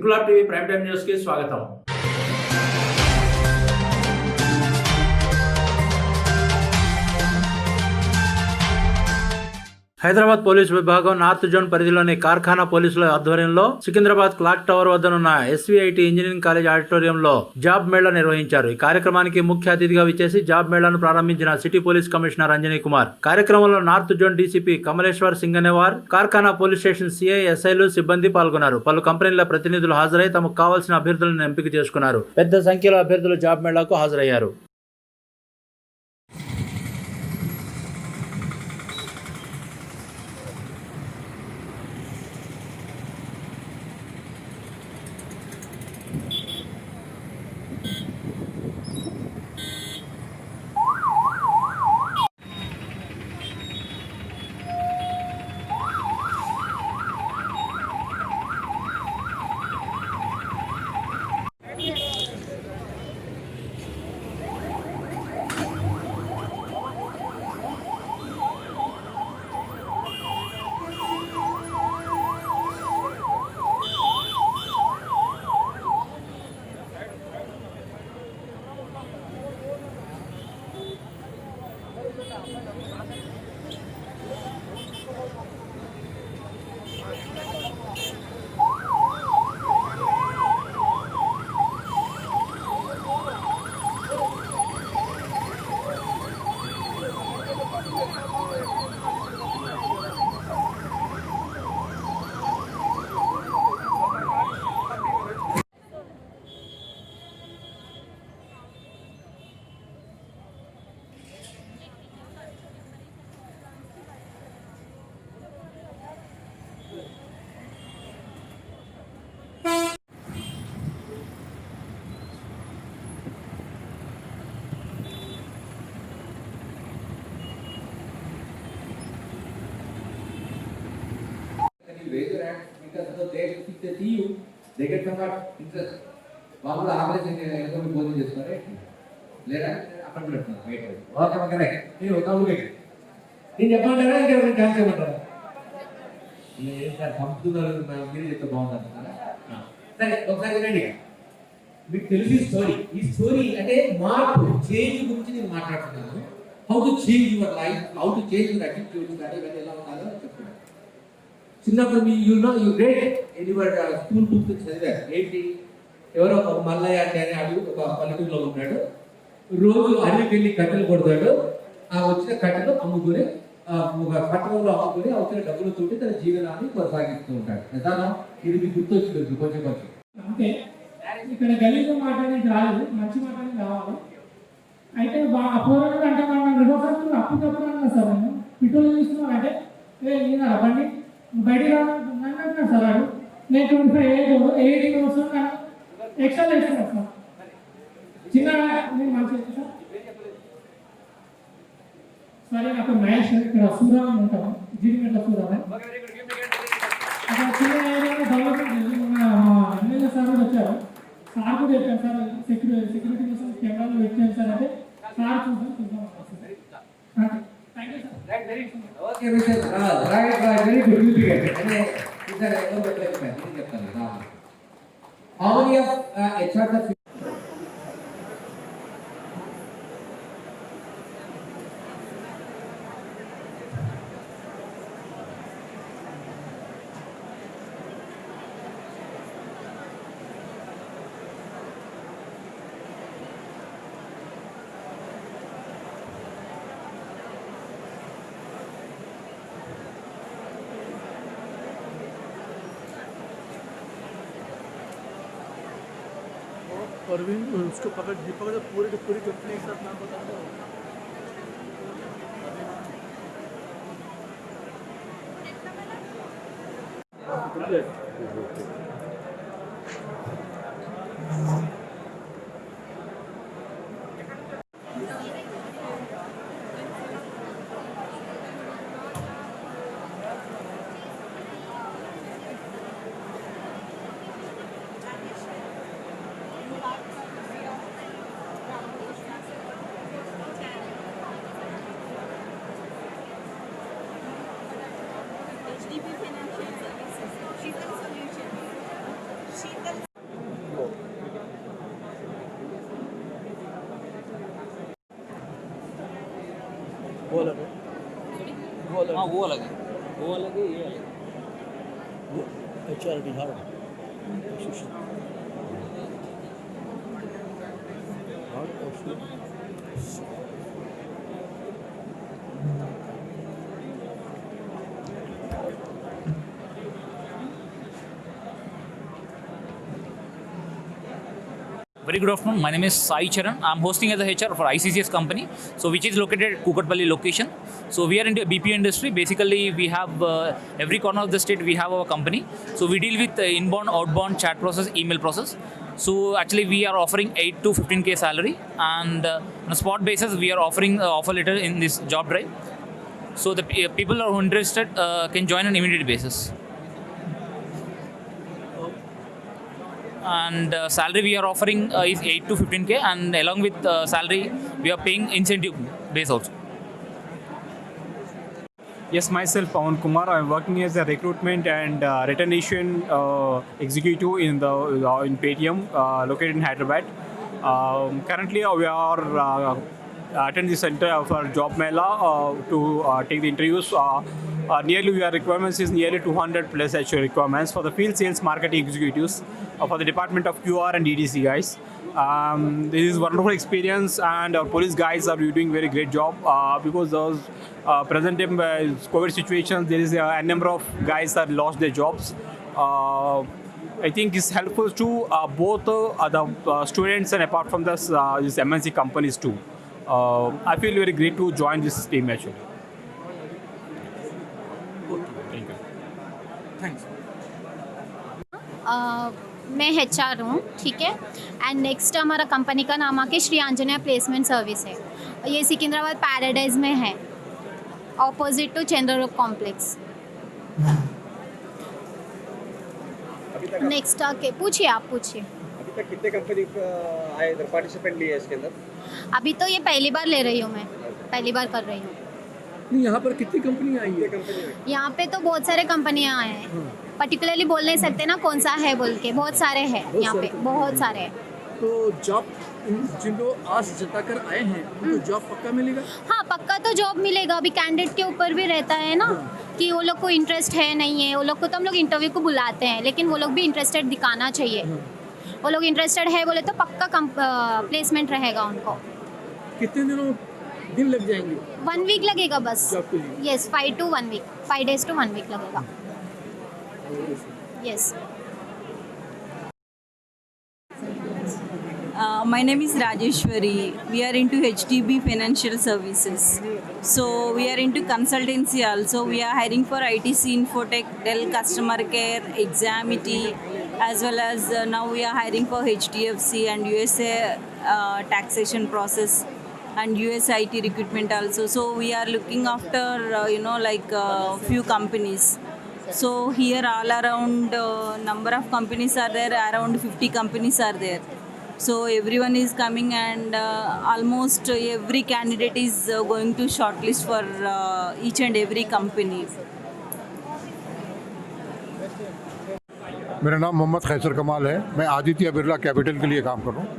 Viplav TV prime time news కి స్వాగతం। Hyderabad police విభాగం నార్త్ జోన్ పరిధిలోని కార్ఖానా పోలీసుల ఆధ్వర్యంలో సికింద్రాబాద్ క్లాక్ టవర్ వద్దనున్న ఎస్వీఐటీ ఇంజనీరింగ్ కాలేజ్ ఆడిటోరియంలో జాబ్ మేళా నిర్వహించారు। ఈ కార్యక్రమానికి ముఖ్య అతిథిగా విచ్చేసి జాబ్ మేళాను ప్రారంభించిన city police commissioner Anjani Kumar కార్యక్రమంలో north zone DCP Kamaleshwar Singenavar, Karkhana police station CI, ఎస్ఐలు, సిబ్బంది పాల్గొన్నారు। పలు కంపెనీల ప్రతినిధులు హాజరై తమకు కావాల్సిన అభ్యర్థులను ఎంపిక చేసుకున్నారు। పెద్ద సంఖ్యలో అభ్యర్థులు జాబ్ మేళాకు హాజరయ్యారు। Raise your hand because if they see you, they get somewhat interest. వాళ్ళు ఆపరేషన్ ఎలక్ట్రానిక్ భోజనం చేస్తారు లేదా అక్కడ పెడుతున్నారు బయట ఓకే ఓకే నేను ఒక ఊరికి నేను చెప్పమంటారా ఇంకెవరైనా ఛాన్స్ ఇవ్వమంటారా లేదు సార్ పంపుతున్నారు మీరు చెప్తే బాగుంటుంది సరే ఒకసారి వినండి మీకు తెలిసి ఈ స్టోరీ అంటే మార్పు చేంజ్ గురించి నేను మాట్లాడుతున్నాను how to change your life how to change your attitudes అంటే ఇవన్నీ ఎలా ఉండాలో చెప్తున్నాను చిన్నప్పుడు మీ యూ గ్రేట్ ఎనీవర్ స్కూల్ బుక్ చదివారు ఏంటి ఎవరో ఒక మల్లయ్య అంటే అడుగు ఒక పల్లెటూరులో ఉన్నాడు రోజు అడవికి వెళ్ళి కట్టెలు కొడతాడు ఆ వచ్చిన కట్టెలు అమ్ముకుని పట్టణంలో అమ్ముకుని వచ్చిన డబ్బులతోటి తన జీవనాన్ని కొనసాగిస్తూ ఉంటాడు నిజానం ఇది మీకు గుర్తొచ్చింది కొంచెం కొంచెం అంటే ఇక్కడ గలీజు మాట అనేది రాదు మంచి మాట అనేది రావాలి అయితే అపూర్వంగా అంటే మనం రివర్స్ అప్పుడప్పుడు అన్నా సార్ నేను పిటోలు చూస్తున్నాం అంటే నేను అవ్వండి బయటికి రాను సార్ వాడు నేను 25 ఏజ్ 18 వస్తుంది ఎక్స్ట్రా చేస్తాను సార్ చిన్నగా నేను మంచి సార్ సరే నాకు మహేష్ ఇక్కడ సూరాన్ని ఉంటాము జీడిమెట్ల సూరాన్ని అక్కడ చిన్న ఏరియాలో డెవలప్మెంట్ మన ఎమ్మెల్యే సార్ కూడా వచ్చారు సార్ కూడా చెప్పాను సార్ సెక్యూరిటీ కోసం కెమెరాలు పెట్టాను సార్ అంటే సార్ చూద్దాం thank you sir right very okay right very good అంటే ఇద్దరు ఏదో పెట్టలేదు నేను చెప్తాను how many of HR Parveen उसको पकड़ पूरी कंपनी एक साथ नाम बता दो HDB Financial Services. She's a solution. वो अलग है हाँ वो अलग है, वो अलग है, ये अलग है। HRD हाँ Very good afternoon. My name is Sai Charan. I'm hosting as a HR for ICCS company, so which is located at Kukatpalli location. So we are into BPO industry. Basically, we have every corner of the state. We have our company. So we deal with inbound, outbound, chat process, email process. So actually, we are offering 8 to 15k salary, and on a spot basis, we are offering offer letter in this job drive. So the people who are interested can join on immediate basis. And salary we are offering is 8 to 15k, and along with salary we are paying incentive base also. Yes, myself Pawan Kumar. I'm working as a recruitment and retention executive in Paytm, located in Hyderabad. Currently, we are attend the center for job mela to take the interviews. Nearly, our requirements is nearly 200 plus actual requirements for the field sales marketing executives for the department of QR and EDC guys. This is wonderful experience, and our police guys are doing very great job because those present in COVID situations, there is a number of guys that lost their jobs. I think it's helpful to both the students and apart from this, these MNC companies too. I feel very great to join this team actually. Thank you. Thanks. मैं HR हूँ, ठीक है। And next हमारा company का नाम आके Shri Anjaneya placement service है। ये सिकंदराबाद पैराडाइज में है, opposite to Chandralok complex. Next आके पूछिए, आप पूछिए। अभी तक कितने कंपनी आए इधर पार्टिसिपेंट लिए इसके अंदर? अभी तो ये पहली बार ले रही हूँ मैं, पहली बार कर रही हूँ। नहीं, यहाँ पर कितनी कंपनियाँ आई हैं? यहाँ पे तो बहुत सारे कंपनियाँ आए हैं, पर्टिकुलरली बोल नहीं सकते ना कौन सा है बोल के, बहुत सारे हैं यहाँ पे, बहुत सारे हैं। तो जॉब जिन लोग आस जताकर आए हैं उनको जॉब पक्का मिलेगा? हाँ, पक्का तो जॉब मिलेगा। अभी कैंडिडेट के ऊपर भी रहता है ना कि वो लोग को इंटरेस्ट है नहीं है। वो लोग को तो हम लोग इंटरव्यू को बुलाते हैं, लेकिन वो लोग भी इंटरेस्टेड दिखाना चाहिए। वो लोग इंटरेस्टेड है बोले तो पक्का प्लेसमेंट रहेगा उनको। कितने दिन लग जाएंगे? 1 वीक लगेगा बस। जॉब के लिए? Yes, 5 to 1 week, 5 days to 1 week लगेगा। Yes. My name is Rajeshwari. We are into HDB Financial Services. So we are into consultancy also. We are hiring for ITC, Infotech, Dell Customer Care, Examity, as well as now we are hiring for HDFC and USA taxation process and US IT recruitment also. So we are looking after few companies. So here all around number of companies are there, around 50 companies are there. So everyone is coming, and almost every candidate is going to shortlist for each and every company. मेरा नाम मोहम्मद खैसर कमाल है। मैं Aditya Birla capital के लिए काम कर रहा हूँ।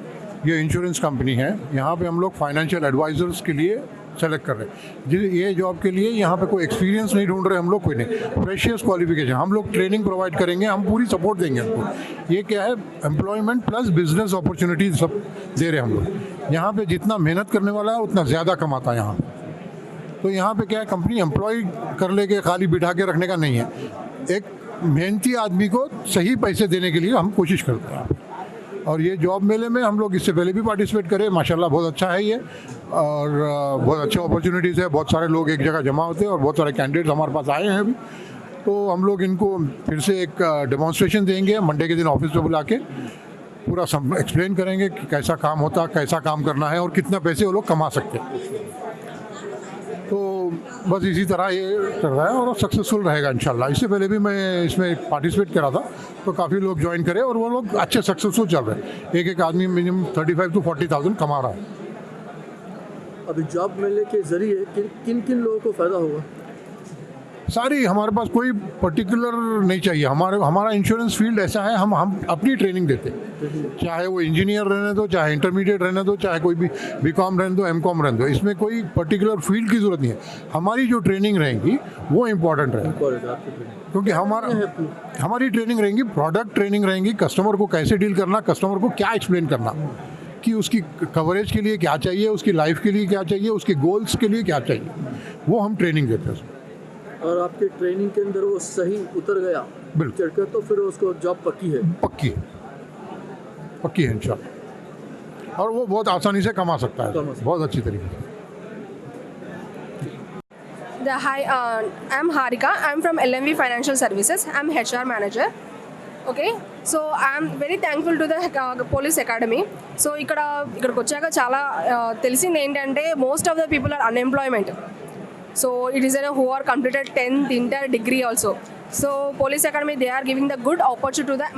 ये इंश्योरेंस कंपनी है। यहाँ पे हम लोग फाइनेंशियल एडवाइज़र्स के लिए सेलेक्ट कर रहे हैं। ये जॉब के लिए यहाँ पे कोई एक्सपीरियंस नहीं ढूंढ रहे हम लोग, कोई नहीं, फ्रेशियस क्वालिफिकेशन। हम लोग ट्रेनिंग प्रोवाइड करेंगे, हम पूरी सपोर्ट देंगे उनको। ये क्या है, एम्प्लॉयमेंट प्लस बिजनेस अपॉर्चुनिटीज सब दे रहे हैं हम लोग। यहाँ पे जितना मेहनत करने वाला है उतना ज़्यादा कमाता है यहाँ पे। तो यहाँ पे क्या है, कंपनी एम्प्लॉय कर लेके खाली बिठा के रखने का नहीं है। एक मेहनती आदमी को सही पैसे देने के लिए हम कोशिश करते हैं। और ये जॉब मेले में हम लोग इससे पहले भी पार्टिसिपेट करें, माशाल्लाह बहुत अच्छा है ये, और बहुत अच्छे अपॉर्चुनिटीज़ है। बहुत सारे लोग एक जगह जमा होते हैं और बहुत सारे कैंडिडेट्स हमारे पास आए हैं अभी। तो हम लोग इनको फिर से एक डेमोन्स्ट्रेशन देंगे मंडे के दिन ऑफिस पे बुला के, पूरा सब एक्सप्लेन करेंगे कि कैसा काम होता है, कैसा काम करना है और कितना पैसे वो लोग कमा सकते हैं। तो बस इसी तरह ये कर रहा है और सक्सेसफुल रहेगा इंशाल्लाह। इससे पहले भी मैं इसमें पार्टिसिपेट करा था, तो काफ़ी लोग ज्वाइन करे और वो लोग अच्छे सक्सेसफुल चल रहे हैं। एक आदमी मिनिमम 35 to 40,000 कमा रहा है। अभी जॉब मिलने के जरिए किन किन लोगों को फ़ायदा होगा? सारी, हमारे पास कोई पर्टिकुलर नहीं चाहिए। हमारा इंश्योरेंस फील्ड ऐसा है, हम अपनी ट्रेनिंग देते हैं, चाहे वो इंजीनियर रहने दो, चाहे इंटरमीडिएट रहने दो, चाहे कोई भी बीकॉम रहने दो, एमकॉम रहने दो, इसमें कोई पर्टिकुलर फील्ड की ज़रूरत नहीं है। हमारी जो ट्रेनिंग रहेगी वो इम्पॉर्टेंट रहेगी, क्योंकि हमारी ट्रेनिंग रहेंगी, प्रोडक्ट ट्रेनिंग रहेंगी, कस्टमर को कैसे डील करना, कस्टमर को क्या एक्सप्लेन करना कि उसकी कवरेज के लिए क्या चाहिए, उसकी लाइफ के लिए क्या चाहिए, उसके गोल्स के लिए क्या चाहिए, वो हम ट्रेनिंग देते हैं उसमें। और आपके ट्रेनिंग के अंदर वो सही उतर गया बिल्कुल चढ़कर, तो फिर उसको जॉब पक्की है इंशाल्लाह, और वो बहुत आसानी से कमा सकता है, बहुत अच्छी तरीके से। Hi, I'm Harika. I'm from LMV Financial Services. I'm HR manager. Okay, so I'm very thankful to the police academy. So ఇక్కడికి వచ్చాక చాలా తెలిసింది ఏంటంటే most of the people are unemployment. So it is who are completed 10th inter degree also. So police academy, they are giving the good opportunity to the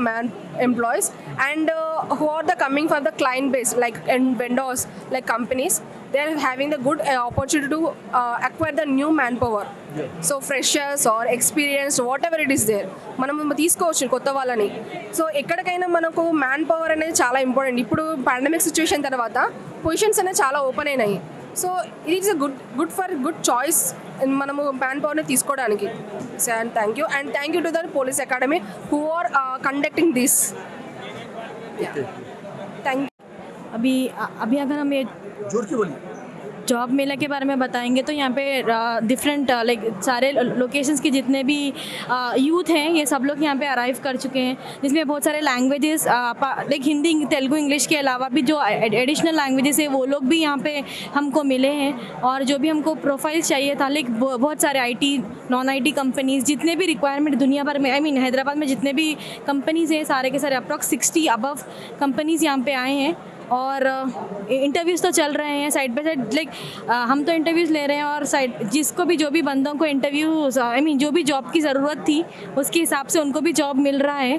employees, and who are the coming from the client base like and vendors like companies, they are having the good opportunity to acquire the new manpower. So freshers or experienced, whatever it is there, మనం తీసుకోవచ్చు కొత్త వాళ్ళని. So ఎక్కడికైనా మనకు man power అనేది చాలా important. ఇప్పుడు pandemic situation తర్వాత పొజిషన్స్ అనేవి చాలా ఓపెన్ అయినాయి. So it is a good for good choice మనము మ్యాన్ పవర్ని తీసుకోవడానికి. So and thank you to the police academy who are conducting this. Thank you. अभी अगर हम ये जोर की बोलिए। जॉब मेला के बारे में बताएंगे तो यहाँ पे डिफरेंट लाइक सारे लोकेशंस के जितने भी यूथ हैं ये सब लोग यहाँ पे अराइव कर चुके हैं, जिसमें बहुत सारे languages like Hindi, Telugu, English के अलावा भी जो एडिशनल लैंग्वेजेस है वो लोग भी यहाँ पे हमको मिले हैं. और जो भी हमको प्रोफाइल चाहिए था, लाइक बहुत सारे IT नॉन IT कंपनीज़, जितने भी रिक्वायरमेंट दुनिया भर में, हैदराबाद में जितने भी कंपनीज़ हैं सारे के सारे अप्रॉक्स 60 अबव कंपनीज़ यहाँ पे आए हैं. और इंटरव्यूज़ तो चल रहे हैं साइड बाय साइड, लाइक हम तो इंटरव्यूज़ ले रहे हैं और साइड जिसको भी जो भी बंदों को इंटरव्यूज़ जो भी जॉब की ज़रूरत थी उसके हिसाब से उनको भी जॉब मिल रहा है.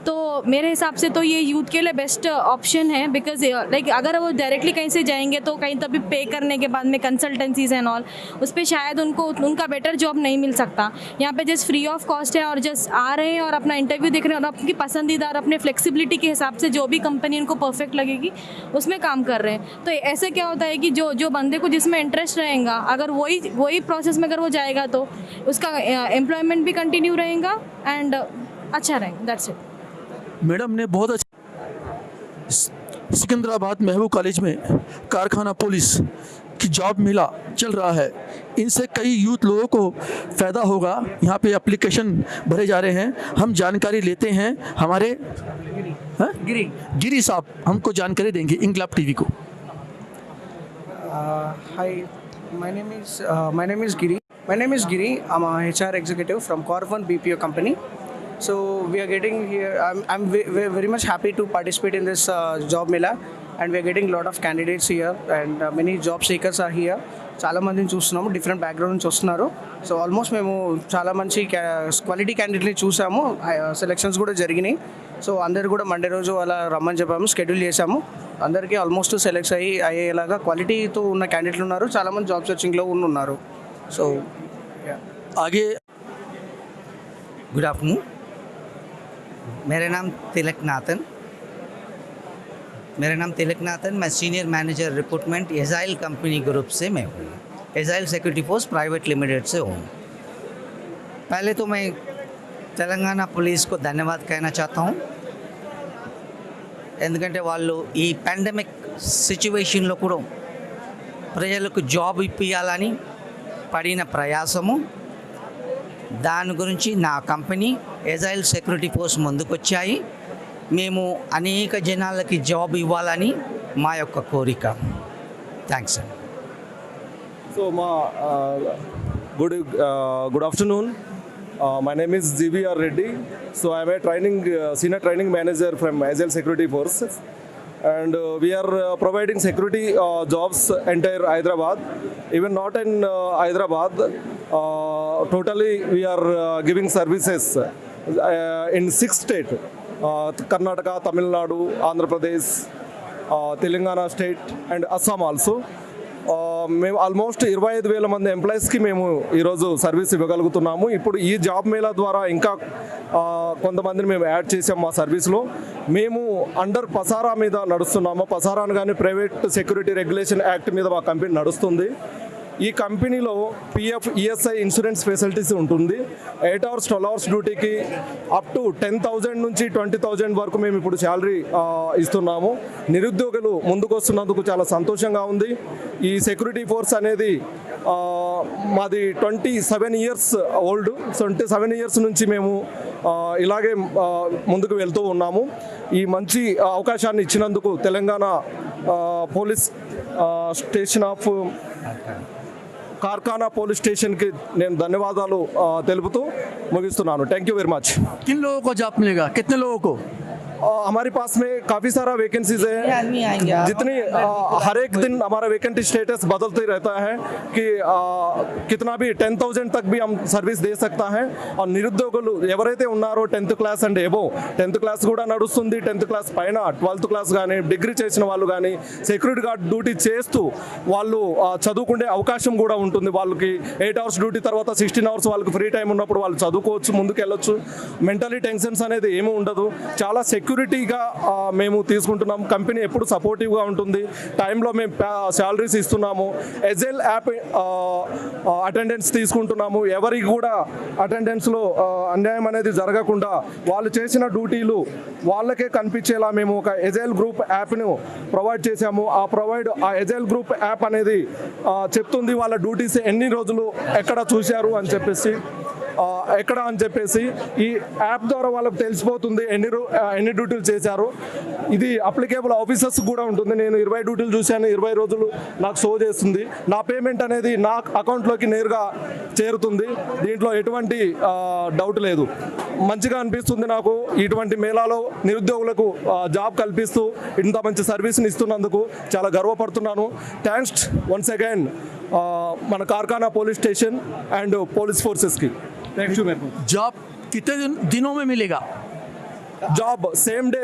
तो मेरे हिसाब से तो ये यूथ के लिए बेस्ट ऑप्शन है, बिकॉज लाइक अगर वो डायरेक्टली कहीं से जाएंगे तो कहीं तो भी पे करने के बाद में कंसल्टेंसीज एंड ऑल उस पर शायद उनका बेटर जॉब नहीं मिल सकता. यहाँ पे जस्ट फ्री ऑफ कॉस्ट है और जस्ट आ रहे हैं और अपना इंटरव्यू देख रहे हैं और अपनी पसंदीदा और अपने फ्लेक्सिबिलिटी के हिसाब से जो भी कंपनी उनको परफेक्ट लगेगी उसमें काम कर रहे हैं. तो ऐसे क्या होता है कि जो बंदे को जिसमें इंटरेस्ट रहेगा, अगर वही प्रोसेस में अगर वो जाएगा तो उसका एम्प्लॉयमेंट भी कंटिन्यू रहेगा एंड अच्छा रहेगा. That's it. मैडम ने बहुत अच्छा सिकंदराबाद महबूब कॉलेज में कारखाना पुलिस की जॉब मेला चल रहा है. इनसे कई यूथ लोगों को फ़ायदा होगा. यहाँ पे एप्लीकेशन भरे जा रहे हैं. हम जानकारी लेते हैं. हमारे गिरी साहब हमको जानकारी देंगे इंकलाब टीवी को. Hi, my name is Giri. I'm a HR executive from Corvon BPO company. So we are getting here. I'm very much happy to participate in this job mela, and we are getting a lot of candidates here, and many job seekers are here. చాలా మందిని చూస్తున్నాము, different background నుంచి వస్తున్నారు. So almost మేము చాలా మంచి quality క్యాండిడేట్ని చూసాము, సెలెక్షన్స్ కూడా జరిగినాయి. సో అందరు కూడా మండే రోజు అలా రమ్మని చెప్పాము, షెడ్యూల్ చేసాము. అందరికీ ఆల్మోస్ట్ సెలెక్ట్ అయ్యేలాగా క్వాలిటీతో ఉన్న క్యాండిడేట్లు ఉన్నారు. చాలామంది జాబ్ సర్చింగ్లో ఉన్నారు. సో आगे गुड आफ्टरनून. मेरा नाम तिलक नाथन. मैं senior manager recruitment agile company group से मैं हूँ. Agile security force private limited से हूँ. पहले तो मैं तेलंगाना पुलिस को धन्यवाद कहना चाहता हूँ, ఎందుకంటే వాళ్ళు ఈ పాండమిక్ సిచ్యువేషన్లో కూడా ప్రజలకు జాబ్ ఇప్పించాలని పడిన ప్రయాసము, దాని గురించి నా కంపెనీ ఎజైల్ సెక్యూరిటీ ఫోర్స్ ముందుకొచ్చాయి. మేము అనేక జనాలకి జాబ్ ఇవ్వాలని మా యొక్క కోరిక. Thanks. So good afternoon. My name is GVR Reddy. So I am a senior training manager from Agile Security Forces, and we are providing security jobs entire Hyderabad, even not in Hyderabad. Totally we are giving services in 6 states: Karnataka, Tamil Nadu, Andhra Pradesh, Telangana state, and Assam also. మేము almost 25,000 మంది ఎంప్లాయీస్కి మేము ఈరోజు service ఇవ్వగలుగుతున్నాము. ఇప్పుడు ఈ job Mela ద్వారా ఇంకా కొంతమందిని మేము యాడ్ చేసాం మా సర్వీస్లో. మేము అండర్ పసారా మీద నడుస్తున్నాము. పసారా అనగానే ప్రైవేట్ సెక్యూరిటీ రెగ్యులేషన్ యాక్ట్ మీద మా కంపెనీ నడుస్తుంది. ఈ కంపెనీలో పిఎఫ్ ఈఎస్ఐ ఇన్సూరెన్స్ ఫెసిలిటీస్ ఉంటుంది. 8 hours 12 hours డ్యూటీకి అప్ టు 10,000 నుంచి 20,000 వరకు మేము ఇప్పుడు శాలరీ ఇస్తున్నాము. నిరుద్యోగులు ముందుకు వస్తున్నందుకు చాలా సంతోషంగా ఉంది. ఈ సెక్యూరిటీ ఫోర్స్ అనేది మాది 27 years ఓల్డ్. 27 years నుంచి మేము ఇలాగే ముందుకు వెళ్తూ ఉన్నాము. ఈ మంచి అవకాశాన్ని ఇచ్చినందుకు తెలంగాణ పోలీస్ స్టేషన్ ఆఫ్ कारखाना पुलिस स्टेशन की నేను ధన్యవాదాలు తెలుపుతూ ముగిస్తున్నాను. Thank you very much. किन लोगों को जॉब मिलेगा, कितने लोगों को? हमारे पास में काफ़ी सारा वैकेंसीज है. जितनी हर एक दिन हमारा वैकेंसी स्टेटस बदलते रहता है कि कितना भी 10,000 तक भी हम सर्विस दे सकता है. और నిరుద్యోగులు ఎవరైతే ఉన్నారో 10th class and above 10th class కూడా నడుస్తుంది. 10th క్లాస్ పైన 12th క్లాస్ కానీ డిగ్రీ చేసిన వాళ్ళు కానీ సెక్యూరిటీ గార్డ్ డ్యూటీ చేస్తూ వాళ్ళు చదువుకునే అవకాశం కూడా ఉంటుంది. వాళ్ళకి 8 hours డ్యూటీ తర్వాత 16 hours వాళ్ళకి ఫ్రీ టైం ఉన్నప్పుడు వాళ్ళు చదువుకోవచ్చు, ముందుకు వెళ్ళొచ్చు. మెంటలీ టెన్షన్స్ అనేది ఏమీ ఉండదు. చాలా సెక్యూరిటీగా మేము తీసుకుంటున్నాం. కంపెనీ ఎప్పుడు సపోర్టివ్గా ఉంటుంది. టైంలో మేము శాలరీస్ ఇస్తున్నాము. ఎజెల్ యాప్ అటెండెన్స్ తీసుకుంటున్నాము. ఎవరికి కూడా అటెండెన్స్లో అన్యాయం అనేది జరగకుండా వాళ్ళు చేసిన డ్యూటీలు వాళ్ళకే కనిపించేలా మేము ఒక ఎజైల్ గ్రూప్ యాప్ను ప్రొవైడ్ చేశాము. ఆ ఎజైల్ గ్రూప్ యాప్ అనేది చెప్తుంది వాళ్ళ డ్యూటీస్ ఎన్ని రోజులు ఎక్కడ చూశారు అని చెప్పేసి ఈ యాప్ ద్వారా వాళ్ళకి తెలిసిపోతుంది ఎన్ని డ్యూటీలు చేశారు. ఇది అప్లికేబుల్ ఆఫీసర్స్ కూడా ఉంటుంది. నేను 20 డ్యూటీలు చూశాను, 20 రోజులు నాకు షో చేస్తుంది. నా పేమెంట్ అనేది నా అకౌంట్లోకి నేరుగా చేరుతుంది. దీంట్లో ఎటువంటి డౌట్ లేదు. మంచిగా అనిపిస్తుంది నాకు. ఇటువంటి మేళాలో నిరుద్యోగులకు జాబ్ కల్పిస్తూ ఇంత మంచి సర్వీస్ని ఇస్తున్నందుకు చాలా గర్వపడుతున్నాను. థ్యాంక్స్ వన్స్ అగైన్ మన Karkhana police station and police ఫోర్సెస్కి. Thank you very much. Job कितने दिनों में मिलेगा? జాబ్ సేమ్ డే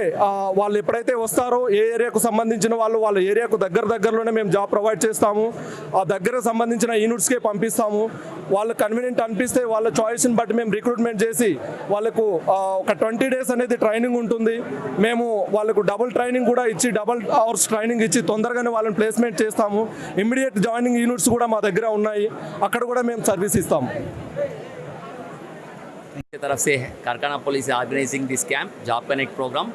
వాళ్ళు ఎప్పుడైతే వస్తారో ఏ ఏరియాకు సంబంధించిన వాళ్ళ ఏరియాకు దగ్గరలోనే మేము జాబ్ ప్రొవైడ్ చేస్తాము. ఆ దగ్గర సంబంధించిన యూనిట్స్కే పంపిస్తాము. వాళ్ళకి కన్వీనియంట్ అనిపిస్తే వాళ్ళ చాయిస్ని బట్టి మేము రిక్రూట్మెంట్ చేసి వాళ్ళకు ఒక 20 days అనేది ట్రైనింగ్ ఉంటుంది. మేము వాళ్ళకు డబుల్ ట్రైనింగ్ కూడా ఇచ్చి డబుల్ అవర్స్ ట్రైనింగ్ ఇచ్చి తొందరగానే వాళ్ళని ప్లేస్మెంట్ చేస్తాము. ఇమ్మీడియట్ జాయినింగ్ యూనిట్స్ కూడా మా దగ్గర ఉన్నాయి. అక్కడ కూడా మేము సర్వీస్ ఇస్తాము. की तरफ से कारखाना police organising this camp job connect program.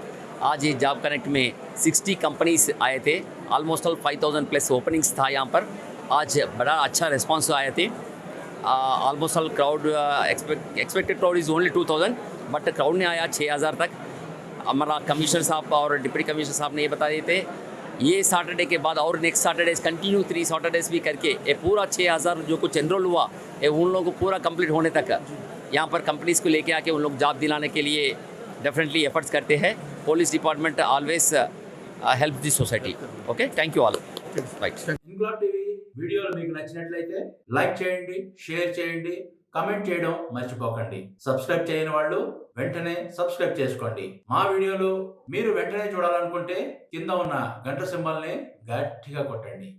आज ये जॉब कनेक्ट में 60 कंपनीज आए थे. ऑलमोस्ट 5,000 प्लस ओपनिंग्स था यहाँ पर. आज बड़ा अच्छा रिस्पांस आए थे. Almost all crowd expected crowd is only 2,000 but crowd ने आया 6,000 तक. हमारा कमिश्नर साहब और डिप्टी कमिश्नर साहब ने ये बता दिए थे ये सैटरडे के बाद और नेक्स्ट सैटरडेज कंटिन्यू 3 Saturdays भी करके ये पूरा 6,000 जो कुछ एनरोल हुआ ये उन लोगों को पूरा कंप्लीट होने तक यहाँ पर कंपनीज़ को लेके आके उन लोग जॉब दिलाने के लिए डेफिनेटली एफर्ट्स करते हैं. Police department always help the society. Okay, thank you all. Right. Inquilab TV వీడియోలు మీకు నచ్చినట్లయితే లైక్ చేయండి, షేర్ చేయండి, కమెంట్ చేయడం మర్చిపోకండి. సబ్స్క్రైబ్ చేయని వాళ్ళు వెంటనే సబ్స్క్రైబ్ చేసుకోండి. మా వీడియోలు మీరు వెంటనే చూడాలనుకుంటే కింద ఉన్న గంట సింబల్ని గట్టిగా కొట్టండి.